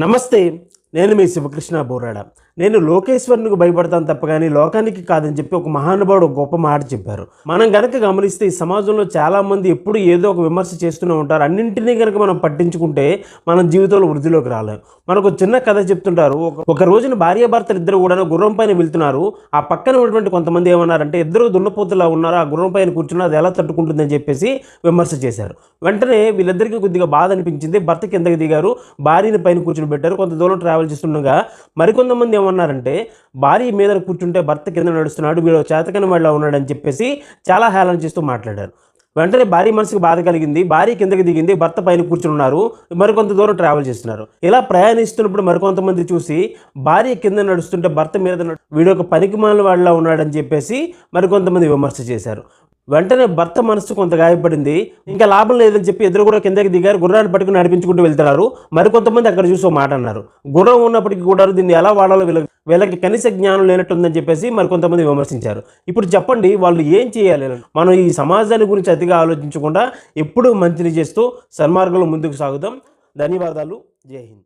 నమస్తే, నేను మీ శివకృష్ణ బోరాడ. నేను లోకేశ్వరునికి భయపడతాను తప్ప కానీ లోకానికి కాదని చెప్పి ఒక మహానుభావుడు ఒక గొప్ప మాట చెప్పారు. మనం గనక గమనిస్తే ఈ సమాజంలో చాలామంది ఎప్పుడు ఏదో ఒక విమర్శ చేస్తూనే ఉంటారు. అన్నింటినీ కనుక మనం పట్టించుకుంటే మనం జీవితంలో వృద్ధిలోకి రాలేం. మనకు చిన్న కథ చెప్తుంటారు. ఒక రోజున భార్యాభర్తలు ఇద్దరు కూడా గుర్రం పైన వెళ్తున్నారు. ఆ పక్కన ఉన్నటువంటి కొంతమంది ఏమన్నారంటే, ఇద్దరు దున్నపోతులా ఉన్నారు, ఆ గుర్రం పైన కూర్చున్నారు, అది ఎలా తట్టుకుంటుందని చెప్పేసి విమర్శ చేశారు. వెంటనే వీళ్ళిద్దరికీ కొద్దిగా బాధ అనిపించింది. భర్త కిందకి దిగారు, భార్యని పైన కూర్చుని పెట్టారు. కొంత దూరం ట్రావెల్ చేస్తుండగా మరికొంతమంది ఏమన్నారంటే, భార్య మీద కూర్చుంటే భర్త కింద నడుస్తున్నాడు, వీడు చేతకని వాళ్ళ ఉన్నాడని చెప్పేసి చాలా హేళన చేస్తూ మాట్లాడారు. వెంటనే భార్య మనసుకు బాధ కలిగింది. భార్య కిందకి దిగింది, భర్త పైన కూర్చున్నారు, మరికొంత దూరం ట్రావెల్ చేస్తున్నారు. ఇలా ప్రయాణిస్తున్నప్పుడు మరికొంతమంది చూసి భార్య కింద నడుస్తుంటే భర్త మీద వీడు ఒక పనికిమాలిన వాళ్ళ ఉన్నాడని చెప్పేసి మరికొంతమంది విమర్శ చేశారు. వెంటనే భర్త మనసు కొంత గాయపడింది. ఇంకా లాభం లేదని చెప్పి ఇద్దరు కూడా కిందకి దిగారు, గుర్రాన్ని పట్టుకుని నడిపించుకుంటూ వెళ్తున్నారు. మరికొంతమంది అక్కడ చూసి ఒక మాట అన్నారు, గుర్రం ఉన్నప్పటికీ కూడా దీన్ని ఎలా వాడాలో వీళ్ళకి కనీస జ్ఞానం లేనట్టుందని చెప్పేసి మరికొంతమంది విమర్శించారు. ఇప్పుడు చెప్పండి, వాళ్ళు ఏం చేయాలి? మనం ఈ సమాజాన్ని గురించి అతిగా ఆలోచించకుండా ఎప్పుడూ మంచిని చేస్తూ సన్మార్గంలో ముందుకు సాగుదాం. ధన్యవాదాలు. జై హింద్.